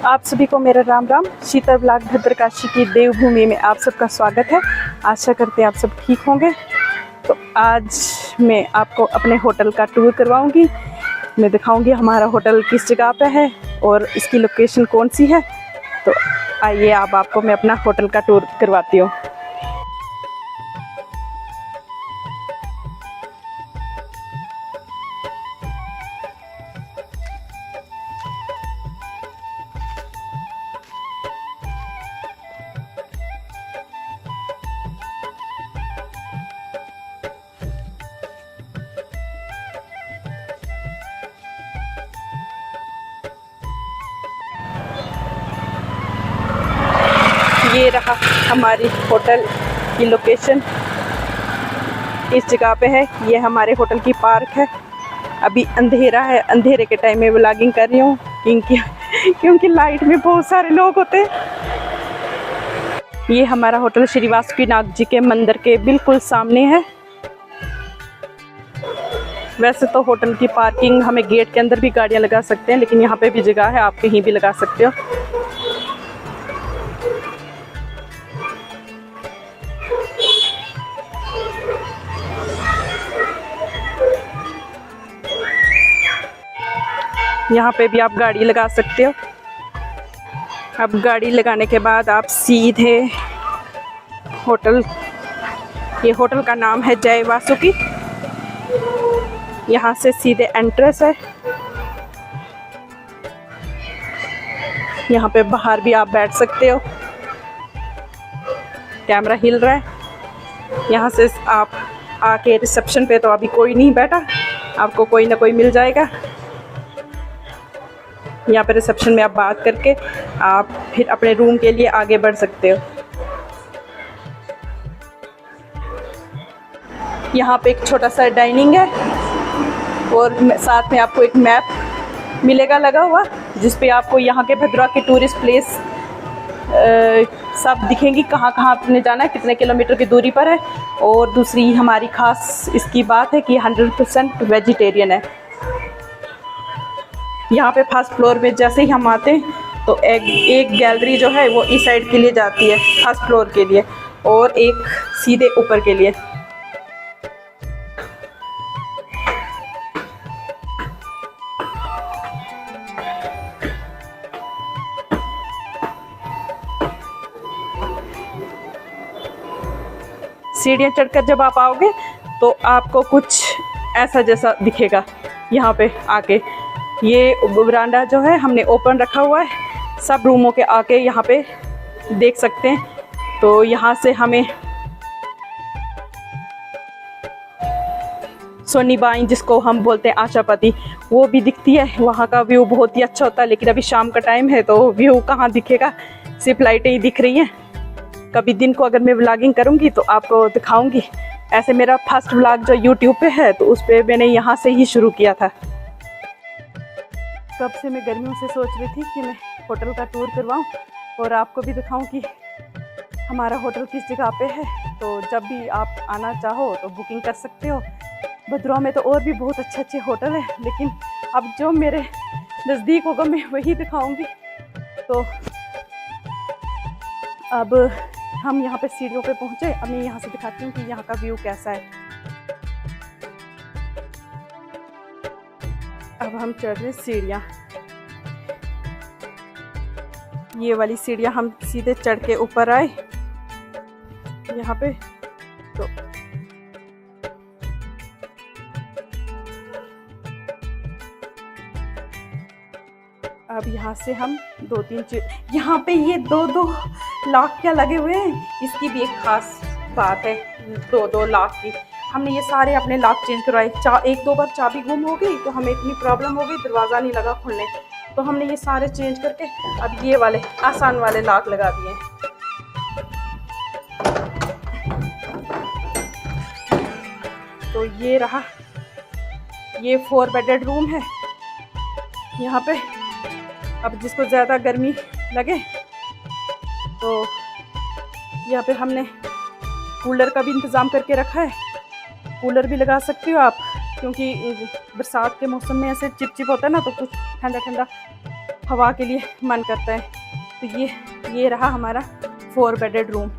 आप सभी को मेरा राम राम। शीतल ब्लॉग भद्रकाशी की देवभूमि में आप सबका स्वागत है। आशा करते हैं आप सब ठीक होंगे। तो आज मैं आपको अपने होटल का टूर करवाऊंगी। मैं दिखाऊंगी हमारा होटल किस जगह पे है और इसकी लोकेशन कौन सी है। तो आइए अब आपको मैं अपना होटल का टूर करवाती हूँ। ये रहा हमारी होटल की लोकेशन, इस जगह पे है। ये हमारे होटल की पार्क है। अभी अंधेरा है, अंधेरे के टाइम में व्लॉगिंग कर रही हूँ क्योंकि लाइट में बहुत सारे लोग होते हैं। ये हमारा होटल श्री वासुकीनाथ जी के मंदिर के बिल्कुल सामने है। वैसे तो होटल की पार्किंग हमें गेट के अंदर भी गाड़ियाँ लगा सकते हैं, लेकिन यहाँ पे भी जगह है, आप कहीं भी लगा सकते हो। यहाँ पे भी आप गाड़ी लगा सकते हो। अब गाड़ी लगाने के बाद आप सीधे ये होटल का नाम है जय वासुकी। यहाँ से सीधे एंट्रेंस है। यहाँ पे बाहर भी आप बैठ सकते हो। कैमरा हिल रहा है। यहाँ से आप आके रिसेप्शन पे तो अभी कोई नहीं बैठा, आपको कोई ना कोई मिल जाएगा। यहाँ पे रिसेप्शन में आप बात करके आप फिर अपने रूम के लिए आगे बढ़ सकते हो। यहाँ पे एक छोटा सा डाइनिंग है और साथ में आपको एक मैप मिलेगा लगा हुआ, जिस पे आपको यहाँ के भद्रवा के टूरिस्ट प्लेस सब दिखेंगी, कहाँ कहाँ आपने जाना है, कितने किलोमीटर की दूरी पर है। और दूसरी हमारी ख़ास इसकी बात है कि 100% वेजिटेरियन है। यहाँ पे फर्स्ट फ्लोर में जैसे ही हम आते हैं तो एक गैलरी जो है वो इस साइड के लिए जाती है, फर्स्ट फ्लोर के लिए, और एक सीधे ऊपर के लिए। सीढ़ियाँ चढ़कर जब आप आओगे तो आपको कुछ ऐसा जैसा दिखेगा। यहाँ पे आके ये बरांडा जो है हमने ओपन रखा हुआ है, सब रूमों के आके यहाँ पे देख सकते हैं। तो यहाँ से हमें सोनी बाई, जिसको हम बोलते हैं आशापति, वो भी दिखती है। वहाँ का व्यू बहुत ही अच्छा होता है, लेकिन अभी शाम का टाइम है तो व्यू कहाँ दिखेगा, सिर्फ लाइटें ही दिख रही हैं। कभी दिन को अगर मैं व्लॉगिंग करूँगी तो आपको दिखाऊँगी। ऐसे मेरा फर्स्ट व्लॉग जो यूट्यूब पे है तो उस पर मैंने यहाँ से ही शुरू किया था। कब से मैं गर्मियों से सोच रही थी कि मैं होटल का टूर करवाऊं और आपको भी दिखाऊं कि हमारा होटल किस जगह पे है। तो जब भी आप आना चाहो तो बुकिंग कर सकते हो। भद्रवा में तो और भी बहुत अच्छे अच्छे होटल हैं, लेकिन अब जो मेरे नज़दीक होगा मैं वही दिखाऊंगी। तो अब हम यहाँ पे सीढ़ियों पे पहुँचे। अब मैं यहाँ से दिखाती हूँ कि यहाँ का व्यू कैसा है। अब हम चढ़ रहे सीढ़ियाँ। ये वाली सीढ़ियाँ हम सीधे चढ़ के ऊपर आए यहाँ पे। तो अब यहाँ से हम 2-3 यहाँ पे ये 2-2 लाख क्या लगे हुए हैं, इसकी भी एक खास बात है। 2-2 लाख की हमने ये सारे अपने लॉक चेंज करवाए। 1-2 बार चाबी गुम हो गई तो हमें इतनी प्रॉब्लम हो गई, दरवाज़ा नहीं लगा खुलने, तो हमने ये सारे चेंज करके अब ये वाले आसान वाले लॉक लगा दिए। तो ये रहा, ये 4 बेडेड रूम है यहाँ पे। अब जिसको ज़्यादा गर्मी लगे तो यहाँ पे हमने कूलर का भी इंतज़ाम करके रखा है। कूलर भी लगा सकते हो आप, क्योंकि बरसात के मौसम में ऐसे चिपचिप होता है ना, तो कुछ ठंडा ठंडा हवा के लिए मन करता है। तो ये रहा हमारा 4 बेडेड रूम।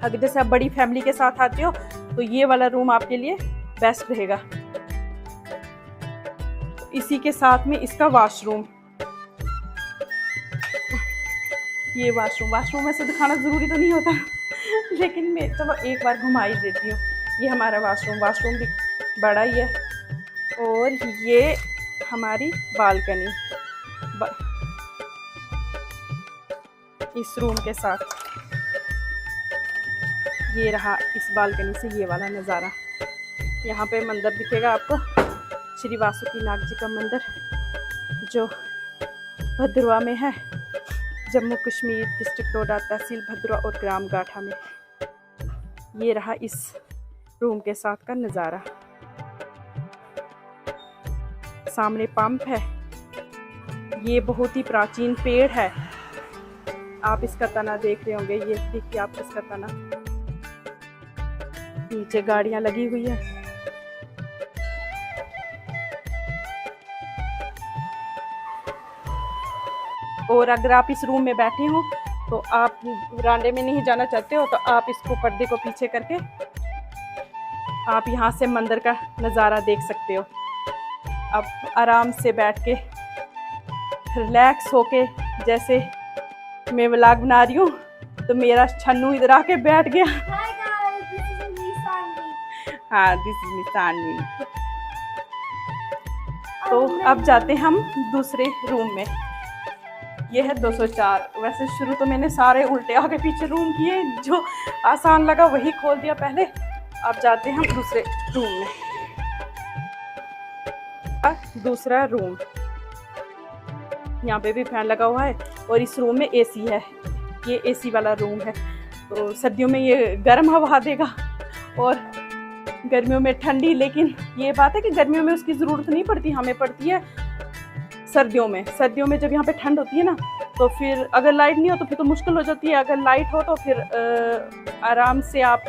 अगर जैसे आप बड़ी फैमिली के साथ आते हो तो ये वाला रूम आपके लिए बेस्ट रहेगा। इसी के साथ में इसका वॉशरूम, ये वाशरूम वैसे दिखाना ज़रूरी तो नहीं होता लेकिन मैं चलो एक बार घुमा ही देती हूँ। ये हमारा वाशरूम भी बड़ा ही है। और ये हमारी बालकनी इस रूम के साथ, ये रहा इस बालकनी से ये वाला नज़ारा। यहाँ पे मंदिर दिखेगा आपको, श्री वासुकीनाग जी का मंदिर, जो भद्रवा में है, जम्मू कश्मीर, डिस्ट्रिक्ट डोडा, तहसील भद्रवा और ग्राम गाठा में। ये रहा इस रूम के साथ का नज़ारा। सामने पंप है, ये बहुत ही प्राचीन पेड़ है, आप इसका तना देख रहे होंगे, ये देखिए आप इसका तना, नीचे गाड़ियां लगी हुई है। और अगर आप इस रूम में बैठे हो तो आप वरांडे में नहीं जाना चाहते हो तो आप इसको पर्दे को पीछे करके आप यहाँ से मंदिर का नज़ारा देख सकते हो। आप आराम से बैठ के रिलैक्स होके, जैसे मैं व्लॉग बना रही हूँ तो मेरा छन्नू इधर आके बैठ गया। हाँ, दिस इज निशानवी। तो अब जाते हैं हम दूसरे रूम में। ये है 204। वैसे शुरू तो मैंने सारे उल्टे आगे पीछे रूम किए, जो आसान लगा वही खोल दिया पहले। अब जाते हैं हम दूसरे रूम में। दूसरा रूम, यहाँ पे भी फैन लगा हुआ है और इस रूम में एसी है। ये एसी वाला रूम है, तो सर्दियों में ये गर्म हवा देगा और गर्मियों में ठंडी। लेकिन ये बात है कि गर्मियों में उसकी ज़रूरत नहीं पड़ती, हमें पड़ती है सर्दियों में जब यहाँ पे ठंड होती है ना, तो फिर अगर लाइट नहीं हो तो फिर तो मुश्किल हो जाती है। अगर लाइट हो तो फिर आराम से आप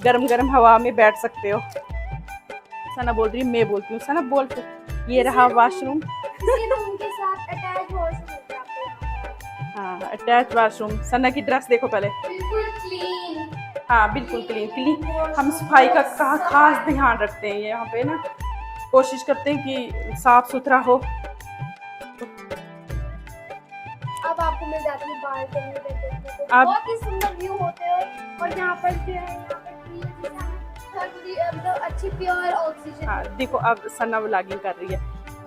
गरम गरम हवा में बैठ सकते हो। सना बोल रही है, मैं बोलती हूँ, सना बोल फिर। ये रहा वॉशरूम, रूम के साथ अटैच वॉशरूम। हाँ, अटैच वॉशरूम। सना की ड्रेस देखो पहले, बिल्कुल क्लीन। हाँ, बिल्कुल क्लीन। हम सफाई का खास ध्यान रखते हैं यहाँ पे ना, कोशिश करते हैं कि साफ सुथरा हो। अब आपको मिल जाती है बालकनी में देखने को, बहुत ही सुंदर व्यू होते हैं। और यहाँ पर जो है, यहाँ पर मतलब अच्छी प्योर ऑक्सीजन। हाँ, देखो अब सना व्लॉगिंग कर रही है।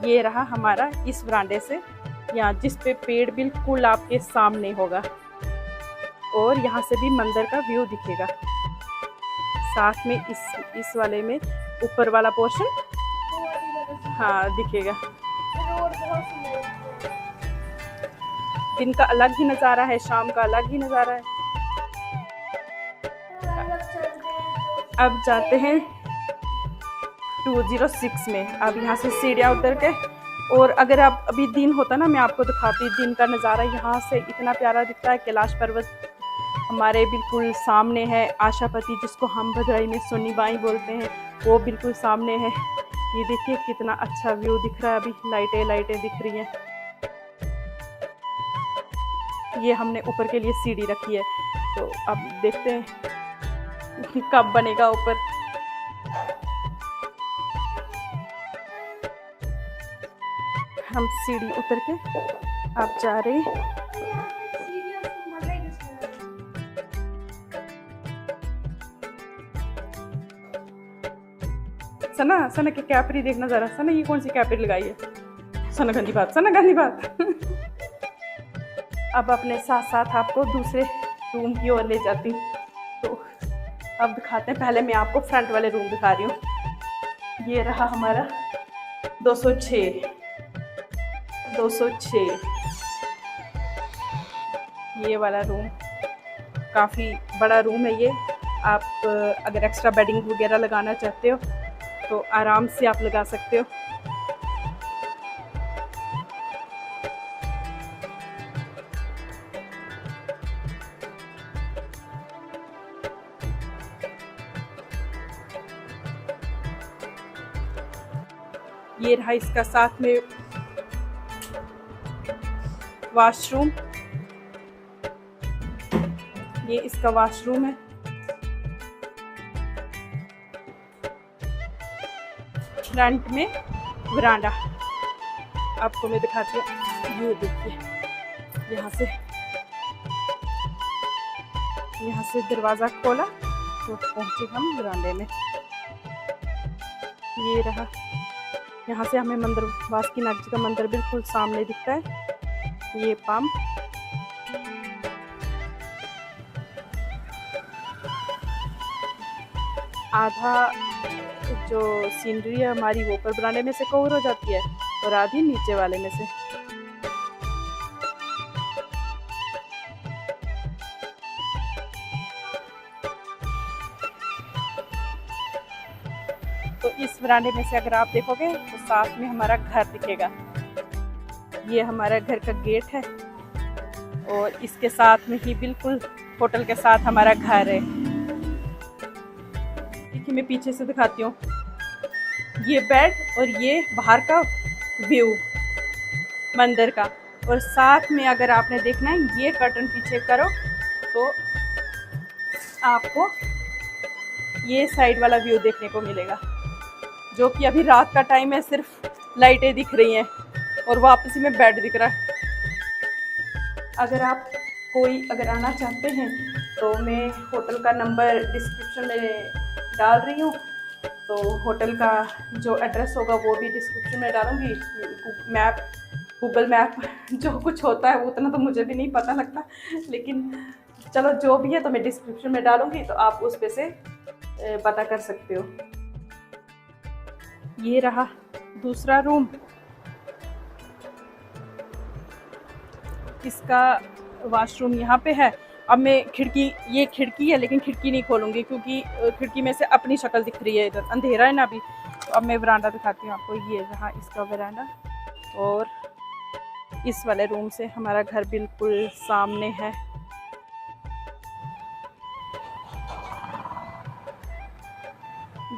ये रहा हमारा इस वरांडे से, यहाँ जिस पे पेड़ बिल्कुल आपके सामने होगा और यहाँ से भी मंदिर का व्यू दिखेगा। साथ में इस वाले में ऊपर वाला पोर्शन हाँ दिखेगा। रोड बहुत सुंदर है। दिन का अलग ही नज़ारा है, शाम का अलग ही नज़ारा है। अब जाते हैं 206 में। अब यहाँ से सीढ़ियाँ उतर के, और अगर आप अभी दिन होता ना, मैं आपको दिखाती दिन का नज़ारा। यहाँ से इतना प्यारा दिखता है। कैलाश पर्वत हमारे बिल्कुल सामने है। आशापति, जिसको हम भद्राई में सोनी बाई बोलते हैं, वो बिल्कुल सामने है। ये देखिए कितना अच्छा व्यू दिख रहा है। अभी लाइटें दिख रही हैं। ये हमने ऊपर के लिए सीढ़ी रखी है, तो अब देखते हैं कब बनेगा ऊपर। हम सीढ़ी उतर के अब जा रहे हैं। सना की कैपरी देखना जरा। सना ये कौन सी कैपरी लगाई है? सना गंदी बात। अब अपने साथ साथ आपको दूसरे रूम की ओर ले जाती हूँ। तो अब दिखाते हैं, पहले मैं आपको फ्रंट वाले रूम दिखा रही हूँ। ये रहा हमारा 206। ये वाला रूम काफ़ी बड़ा रूम है। ये आप अगर एक्स्ट्रा बेडिंग वगैरह लगाना चाहते हो तो आराम से आप लगा सकते हो। ये रहा इसका साथ में वॉशरूम, ये इसका वॉशरूम है। फ्रंट में वरांडा, आपको मैं दिखाती हूँ। ये देखिए, यहाँ से दरवाज़ा खोला तो पहुँचे हम वरांडे में। ये रहा, यहाँ से हमें मंदिर, वासुकीनाथ जी का मंदिर बिल्कुल सामने दिखता है। ये पंप, आधा जो सीनरी है हमारी वो ऊपर बरामदे में से कवर हो जाती है और आधी नीचे वाले में से। तो इस बरामदे में से अगर आप देखोगे तो साथ में हमारा घर दिखेगा। ये हमारा घर का गेट है और इसके साथ में ही बिल्कुल होटल के साथ हमारा घर है। देखिए, मैं पीछे से दिखाती हूँ। ये बेड और ये बाहर का व्यू मंदिर का, और साथ में अगर आपने देखना है ये कर्टन पीछे करो तो आपको ये साइड वाला व्यू देखने को मिलेगा, जो कि अभी रात का टाइम है, सिर्फ लाइटें दिख रही हैं और वापसी में बेड दिख रहा है। अगर आना चाहते हैं तो मैं होटल का नंबर डिस्क्रिप्शन में डाल रही हूँ, तो होटल का जो एड्रेस होगा वो भी डिस्क्रिप्शन में डालूँगी। गूगल मैप जो कुछ होता है उतना तो मुझे भी नहीं पता लगता, लेकिन चलो जो भी है तो मैं डिस्क्रिप्शन में डालूँगी, तो आप उस पे से पता कर सकते हो। ये रहा दूसरा रूम, इसका वॉशरूम यहाँ पे है। अब मैं ये खिड़की है लेकिन खिड़की नहीं खोलूँगी क्योंकि खिड़की में से अपनी शक्ल दिख रही है, इधर अंधेरा है ना अभी। तो अब मैं वरांडा दिखाती हूँ आपको। ये रहा इसका वरांडा, और इस वाले रूम से हमारा घर बिल्कुल सामने है।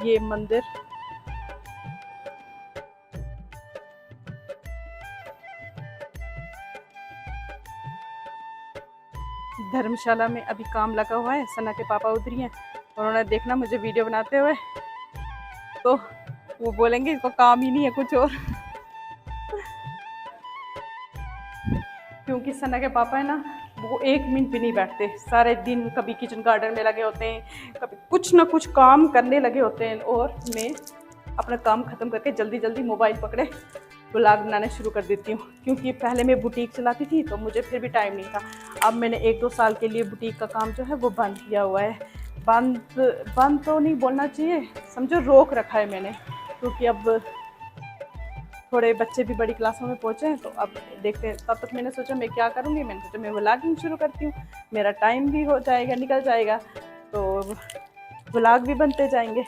ये मंदिर, धर्मशाला में अभी काम लगा हुआ है। सना के पापा उधर ही हैं, उन्होंने देखना मुझे वीडियो बनाते हुए, तो वो बोलेंगे इसको काम ही नहीं है कुछ और। क्योंकि सना के पापा है ना, वो 1 मिनट भी नहीं बैठते, सारे दिन कभी किचन गार्डन में लगे होते हैं, कभी कुछ ना कुछ काम करने लगे होते हैं, और मैं अपना काम ख़त्म करके जल्दी जल्दी मोबाइल पकड़े व्लॉग बनाना शुरू कर देती हूँ। क्योंकि पहले मैं बुटीक चलाती थी तो मुझे फिर भी टाइम नहीं था। अब मैंने 1-2 साल के लिए बुटीक का काम जो है वो बंद किया हुआ है। बंद तो नहीं बोलना चाहिए, समझो रोक रखा है मैंने, क्योंकि अब थोड़े बच्चे भी बड़ी क्लासों में पहुँचे हैं, तो अब देखते हैं। तब तक मैंने सोचा मैं क्या करूँगी, मैंने सोचा मैं व्लॉगिंग शुरू करती हूँ, मेरा टाइम भी हो जाएगा, निकल जाएगा, तो व्लॉग भी बनते जाएंगे।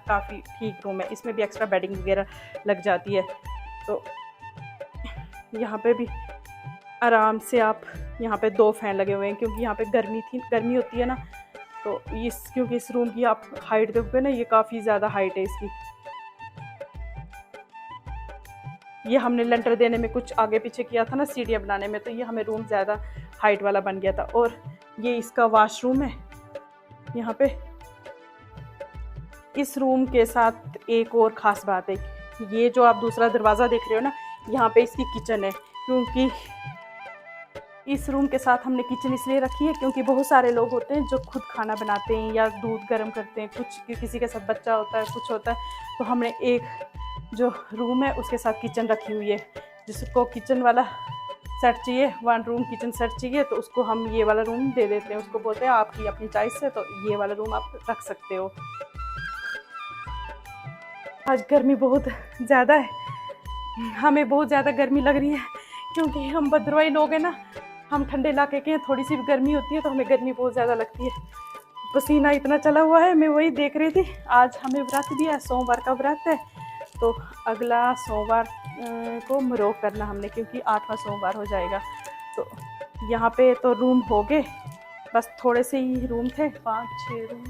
काफ़ी ठीक रूम है, इसमें भी एक्स्ट्रा बेडिंग वगैरह लग जाती है, तो यहाँ पे भी आराम से आप, यहाँ पे 2 फैन लगे हुए हैं क्योंकि यहाँ पे गर्मी होती है ना, तो क्योंकि इस रूम की आप हाइट देखोगे ना, ये काफ़ी ज़्यादा हाइट है इसकी। ये हमने लेंटर देने में कुछ आगे पीछे किया था ना, सीढ़ियाँ बनाने में, तो ये हमें रूम ज़्यादा हाइट वाला बन गया था। और ये इसका वॉशरूम है। यहाँ पे इस रूम के साथ एक और ख़ास बात है, ये जो आप दूसरा दरवाज़ा देख रहे हो ना, यहाँ पे इसकी किचन है। क्योंकि इस रूम के साथ हमने किचन इसलिए रखी है क्योंकि बहुत सारे लोग होते हैं जो खुद खाना बनाते हैं या दूध गर्म करते हैं, कुछ किसी के साथ बच्चा होता है, कुछ होता है, तो हमने एक जो रूम है उसके साथ किचन रखी हुई है। जिसको किचन वाला सेट चाहिए, 1 रूम किचन सेट चाहिए, तो उसको हम ये वाला रूम दे देते हैं। उसको बोलते हैं आपकी अपनी चॉइस है, तो ये वाला रूम आप रख सकते हो। आज गर्मी बहुत ज़्यादा है, हमें बहुत ज़्यादा गर्मी लग रही है क्योंकि हम भद्रवाही लोग हैं ना, हम ठंडे इलाके के हैं, थोड़ी सी भी गर्मी होती है तो हमें गर्मी बहुत ज़्यादा लगती है। पसीना इतना चला हुआ है, मैं वही देख रही थी। आज हमें व्रत भी है, सोमवार का व्रत है, तो अगला सोमवार को मरोग करना हमने, क्योंकि 8वां सोमवार हो जाएगा। तो यहाँ पे तो रूम हो गए, बस थोड़े से ही रूम थे, 5-6 रूम,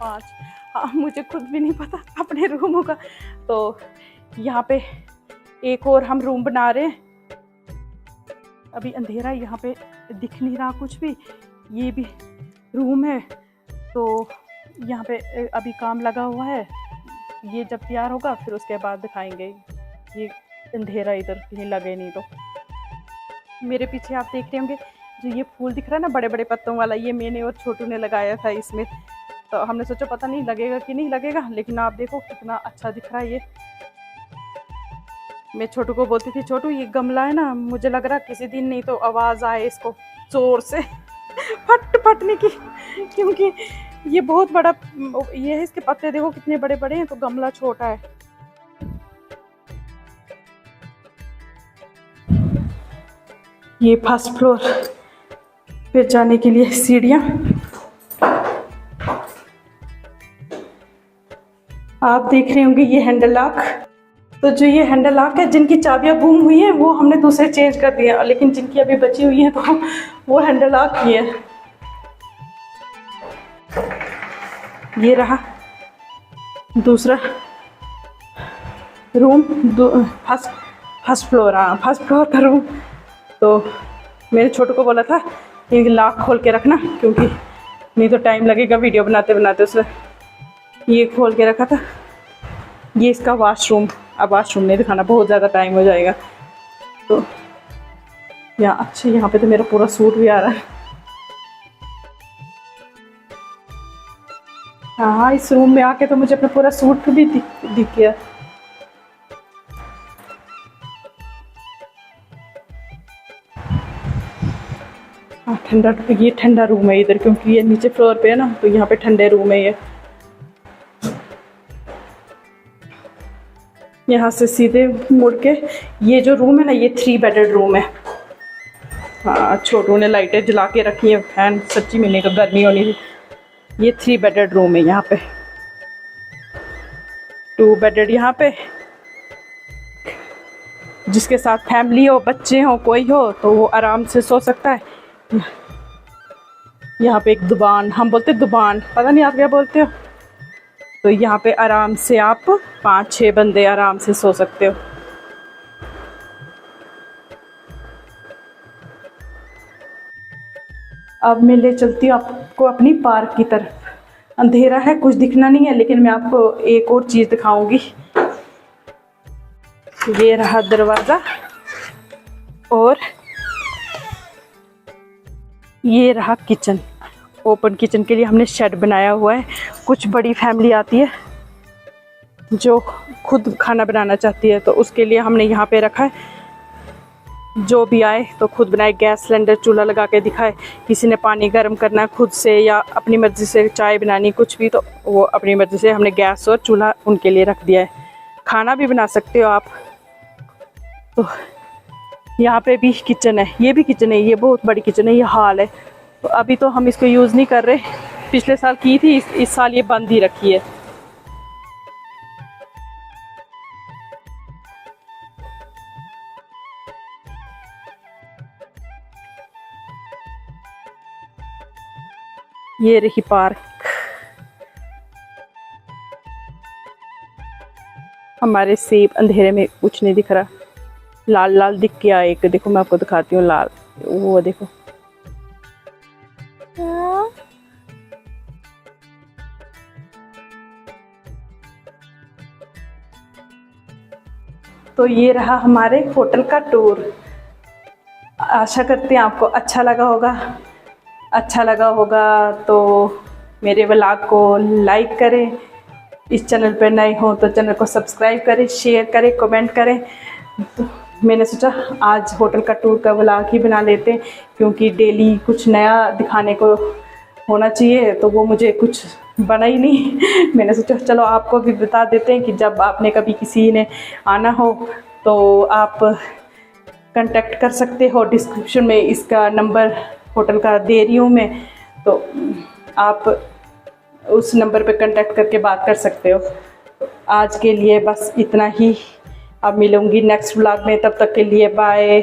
5 हाँ, मुझे खुद भी नहीं पता अपने रूमों का। तो यहाँ पे एक और हम रूम बना रहे हैं। अभी अंधेरा यहाँ पे दिख नहीं रहा कुछ भी। ये भी रूम है, तो यहाँ पे अभी काम लगा हुआ है। ये जब तैयार होगा फिर उसके बाद दिखाएंगे। ये अंधेरा इधर कहीं लगे नहीं तो। मेरे पीछे आप देख रहे होंगे जो ये फूल दिख रहा है ना बड़े बड़े पत्तों वाला, ये मैंने और छोटू ने लगाया था इसमें। तो हमने सोचा पता नहीं लगेगा कि नहीं लगेगा, लेकिन आप देखो कितना अच्छा दिख रहा है ये। मैं छोटू को बोलती थी, छोटू ये गमला है ना, मुझे लग रहा किसी दिन नहीं तो आवाज़ आए इसको जोर से फट फटने की, क्योंकि ये बहुत बड़ा ये है। इसके पत्ते देखो कितने बड़े बड़े हैं, तो गमला छोटा है। ये फर्स्ट फ्लोर पे जाने के लिए सीढ़ियाँ। आप देख रहे होंगे ये हैंडल लॉक। तो जो ये हैंडल लॉक है, जिनकी चाबियाँ गुम हुई हैं वो हमने दूसरे चेंज कर दिया, लेकिन जिनकी अभी बची हुई हैं तो वो हैंडल लॉक ही है। ये रहा दूसरा रूम, फर्स्ट फ्लोर। हाँ, फर्स्ट फ्लोर का रूम। तो मेरे छोटू को बोला था कि लॉक खोल के रखना, क्योंकि नहीं तो टाइम लगेगा वीडियो बनाते बनाते। उसमें ये खोल के रखा था। ये इसका वॉशरूम। अब वॉशरूम नहीं दिखाना, बहुत ज़्यादा टाइम हो जाएगा। तो यहाँ अच्छा, यहाँ पे तो मेरा पूरा सूट भी आ रहा है। हाँ, इस रूम में आके तो मुझे अपना पूरा सूट भी दिख गया। हाँ, ठंडा, ये ठंडा रूम है इधर, क्योंकि ये नीचे फ्लोर पे है ना, तो यहाँ पे ठंडे रूम है ये। यहाँ से सीधे मुड़ के ये जो रूम है ना, ये 3 बेडेड रूम है। हाँ, छोटू ने लाइटें जला के रखी है, फैन सच्ची में नहीं तो गर्मी होनी थी। ये 3 बेडेड रूम है यहाँ पे, 2 बेडेड यहाँ पे। जिसके साथ फैमिली हो, बच्चे हो, कोई हो तो वो आराम से सो सकता है। यहाँ पे एक दुकान, हम बोलते दुकान, पता नहीं आप क्या बोलते हो। तो यहाँ पे आराम से आप 5-6 बंदे आराम से सो सकते हो। अब मैं ले चलती हूँ आपको अपनी पार्क की तरफ। अंधेरा है, कुछ दिखना नहीं है, लेकिन मैं आपको एक और चीज़ दिखाऊंगी। ये रहा दरवाज़ा, और ये रहा किचन। ओपन किचन के लिए हमने शेड बनाया हुआ है। कुछ बड़ी फैमिली आती है जो खुद खाना बनाना चाहती है, तो उसके लिए हमने यहाँ पे रखा है। जो भी आए तो खुद बनाए, गैस सिलेंडर चूल्हा लगा के दिखाए। किसी ने पानी गर्म करना है खुद से, या अपनी मर्ज़ी से चाय बनानी, कुछ भी, तो वो अपनी मर्ज़ी से हमने गैस और चूल्हा उनके लिए रख दिया है। खाना भी बना सकते हो आप। तो यहाँ पे भी किचन है, ये भी किचन है, ये बहुत बड़ी किचन है, ये हॉल है। तो अभी तो हम इसको यूज़ नहीं कर रहे, पिछले साल की थी, इस साल ये बंद ही रखी है। ये रही पार्क। हमारे सेब, अंधेरे में कुछ नहीं दिख रहा, लाल लाल दिख गया एक, देखो मैं आपको दिखाती हूँ, लाल, वो देखो। तो ये रहा हमारे होटल का टूर। आशा करते हैं आपको अच्छा लगा होगा। अच्छा लगा होगा तो मेरे व्लॉग को लाइक करें। इस चैनल पर नए हो तो चैनल को सब्सक्राइब करें, शेयर करें, कमेंट करें। तो मैंने सोचा आज होटल का टूर का व्लॉग ही बना लेते हैं, क्योंकि डेली कुछ नया दिखाने को होना चाहिए, तो वो मुझे कुछ बना ही नहीं। मैंने सोचा चलो आपको भी बता देते हैं कि जब आपने कभी किसी ने आना हो तो आप कांटेक्ट कर सकते हो। डिस्क्रिप्शन में इसका नंबर होटल का दे रही हूँ मैं, तो आप उस नंबर पे कांटेक्ट करके बात कर सकते हो। आज के लिए बस इतना ही। अब मिलूँगी नेक्स्ट व्लॉग में, तब तक के लिए बाय।